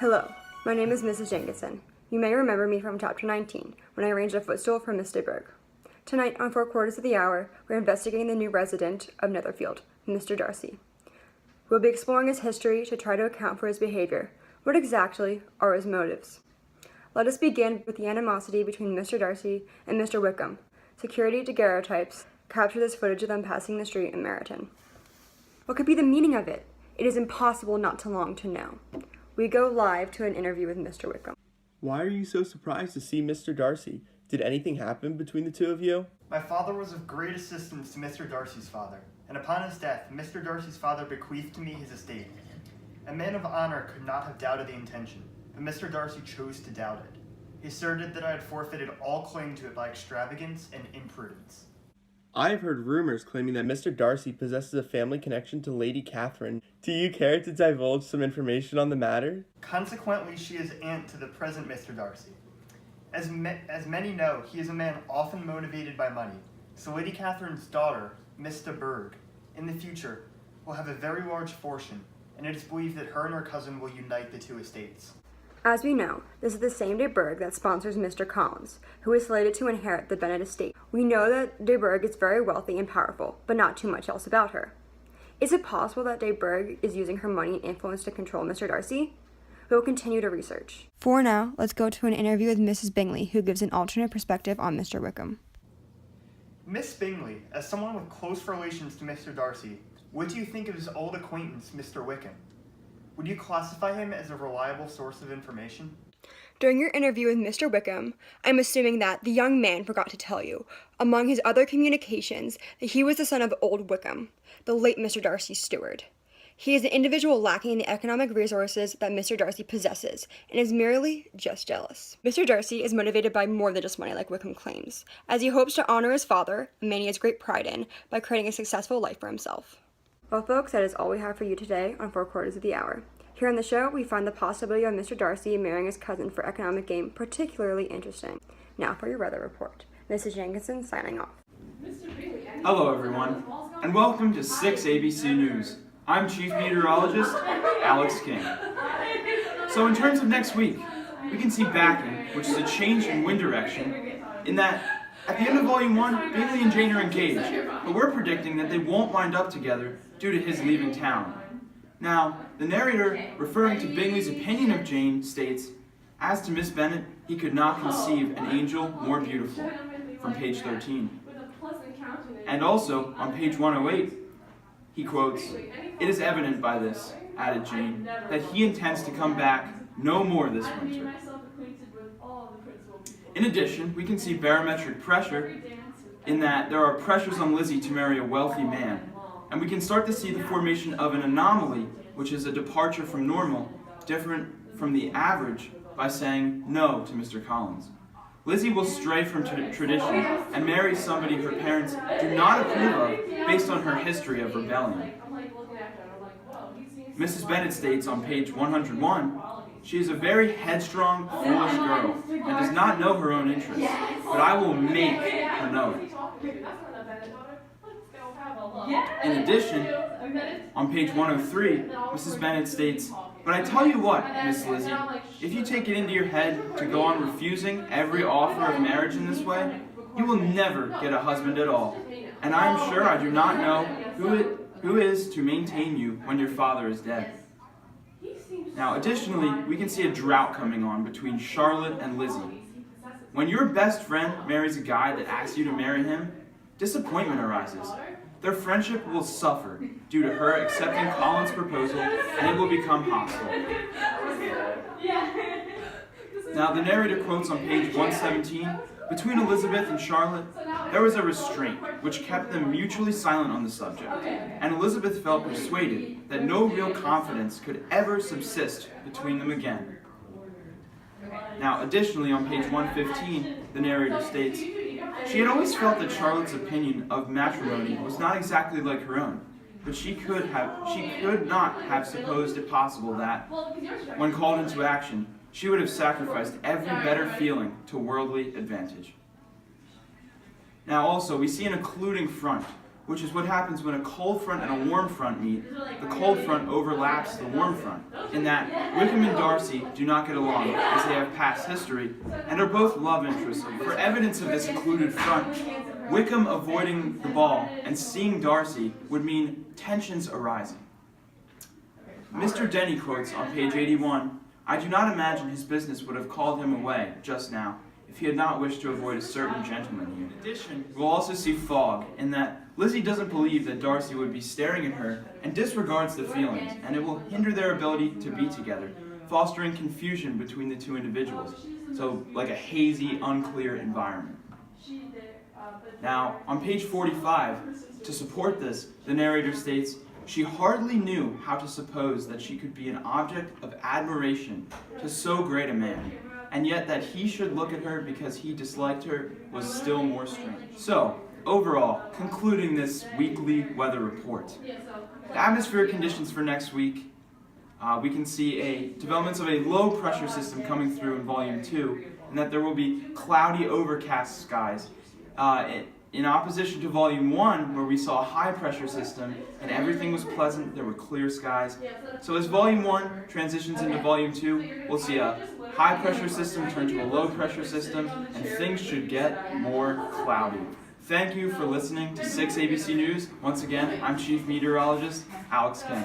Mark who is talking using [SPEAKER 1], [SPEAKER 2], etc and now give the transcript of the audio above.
[SPEAKER 1] Hello, my name is Mrs. Jenkinson. You may remember me from Chapter 19, when I arranged a footstool for Mr. Berg. Tonight, on 4/4 of the hour, we're investigating the new resident of Netherfield, Mr. Darcy. We'll be exploring his history to try to account for his behavior. What exactly are his motives? Let us begin with the animosity between Mr. Darcy and Mr. Wickham. Security daguerreotypes capture this footage of them passing the street in Meryton. What could be the meaning of it? It is impossible not to long to know. We go live to an interview with Mr. Wickham.
[SPEAKER 2] Why are you so surprised to see Mr. Darcy? Did anything happen between the two of you?
[SPEAKER 3] My father was of great assistance to Mr. Darcy's father, and upon his death, Mr. Darcy's father bequeathed to me his estate. A man of honor could not have doubted the intention, but Mr. Darcy chose to doubt it. He asserted that I had forfeited all claim to it by extravagance and imprudence.
[SPEAKER 2] I have heard rumors claiming that Mr. Darcy possesses a family connection to Lady Catherine. Do you care to divulge some information on the matter?
[SPEAKER 3] Consequently, she is aunt to the present Mr. Darcy. As many know, he is a man often motivated by money, so Lady Catherine's daughter, Miss de Berg, in the future, will have a very large fortune, and it is believed that her and her cousin will unite the two estates.
[SPEAKER 1] As we know, this is the same de Berg that sponsors Mr. Collins, who is slated to inherit the Bennet estate. We know that de Berg is very wealthy and powerful, but not too much else about her. Is it possible that de Berg is using her money and influence to control Mr. Darcy? We will continue to research. For now, let's go to an interview with Mrs. Bingley, who gives an alternate perspective on Mr. Wickham.
[SPEAKER 3] Miss Bingley, as someone with close relations to Mr. Darcy, what do you think of his old acquaintance, Mr. Wickham? Would you classify him as a reliable source of information?
[SPEAKER 1] During your interview with Mr. Wickham, I'm assuming that the young man forgot to tell you, among his other communications, that he was the son of old Wickham, the late Mr. Darcy's steward. He is an individual lacking in the economic resources that Mr. Darcy possesses, and is merely just jealous. Mr. Darcy is motivated by more than just money like Wickham claims, as he hopes to honor his father, a man he has great pride in, by creating a successful life for himself. Well, folks, that is all we have for you today on 4/4 of the hour. Here on the show, we find the possibility of Mr. Darcy marrying his cousin for economic gain particularly interesting. Now for your weather report. Mrs. Jenkinson signing off.
[SPEAKER 4] Hello, everyone, and welcome to 6 ABC News. I'm Chief Meteorologist Alex King. So in terms of next week, we can see backing, which is a change in wind direction, in that at the end of Volume 1, Bingley and Jane are engaged, but we're predicting that they won't wind up together due to his leaving town. Now, the narrator, referring to Bingley's opinion of Jane, states, "As to Miss Bennet, he could not conceive an angel more beautiful," from page 13. And also, on page 108, he quotes, "It is evident by this," added Jane, "that he intends to come back no more this winter." In addition, we can see barometric pressure in that there are pressures on Lizzie to marry a wealthy man, and we can start to see the formation of an anomaly, which is a departure from normal, different from the average, by saying no to Mr. Collins. Lizzie will stray from tradition and marry somebody her parents do not approve of based on her history of rebellion. Mrs. Bennet states on page 101, "She is a very headstrong, foolish girl, and does not know her own interests, but I will make her know it." In addition, on page 103, Mrs. Bennet states, "But I tell you what, Miss Lizzie, if you take it into your head to go on refusing every offer of marriage in this way, you will never get a husband at all, and I am sure I do not know who is to maintain you when your father is dead." Now, additionally, we can see a drought coming on between Charlotte and Lizzie. When your best friend marries a guy that asks you to marry him, disappointment arises. Their friendship will suffer due to her accepting Colin's proposal, and it will become hostile. Now, the narrator quotes on page 117, "Between Elizabeth and Charlotte, there was a restraint which kept them mutually silent on the subject, and Elizabeth felt persuaded that no real confidence could ever subsist between them again." Now, additionally, on page 115, the narrator states, "She had always felt that Charlotte's opinion of matrimony was not exactly like her own, but she could not have supposed it possible that, when called into action, she would have sacrificed every better feeling to worldly advantage." Now also, we see an occluding front, which is what happens when a cold front and a warm front meet. The cold front overlaps the warm front, in that Wickham and Darcy do not get along as they have past history and are both love interests. For evidence of this occluded front, Wickham avoiding the ball and seeing Darcy would mean tensions arising. Mr. Denny quotes on page 81, "I do not imagine his business would have called him away just now if he had not wished to avoid a certain gentleman here." In addition, we'll also see fog, in that Lizzie doesn't believe that Darcy would be staring at her and disregards the feelings, and it will hinder their ability to be together, fostering confusion between the two individuals. So, like a hazy, unclear environment. Now, on page 45, to support this, the narrator states, "She hardly knew how to suppose that she could be an object of admiration to so great a man, and yet that he should look at her because he disliked her was still more strange." So, overall, concluding this weekly weather report, the atmospheric conditions for next week, we can see developments of a low pressure system coming through in volume 2, and that there will be cloudy, overcast skies. In opposition to volume 1, where we saw a high pressure system and everything was pleasant, there were clear skies. So as volume 1 transitions into volume 2, we'll see a high pressure system turn to a low pressure system, and things should get more cloudy. Thank you for listening to 6 ABC News. Once again, I'm Chief Meteorologist Alex King.